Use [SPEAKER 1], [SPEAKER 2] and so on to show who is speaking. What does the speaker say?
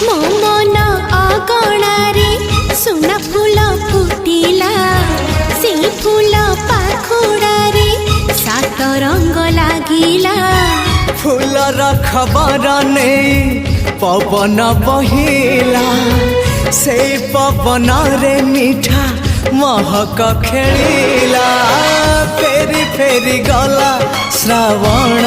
[SPEAKER 1] मो मन अगणारे सुना फूल फुटिला से फूल पाखुड़ारे सात रंग लागिला
[SPEAKER 2] फूलर खबर नहीं पवन बहिला से पवन रे मीठा महक खेलिला फेरी फेरी गला श्रावण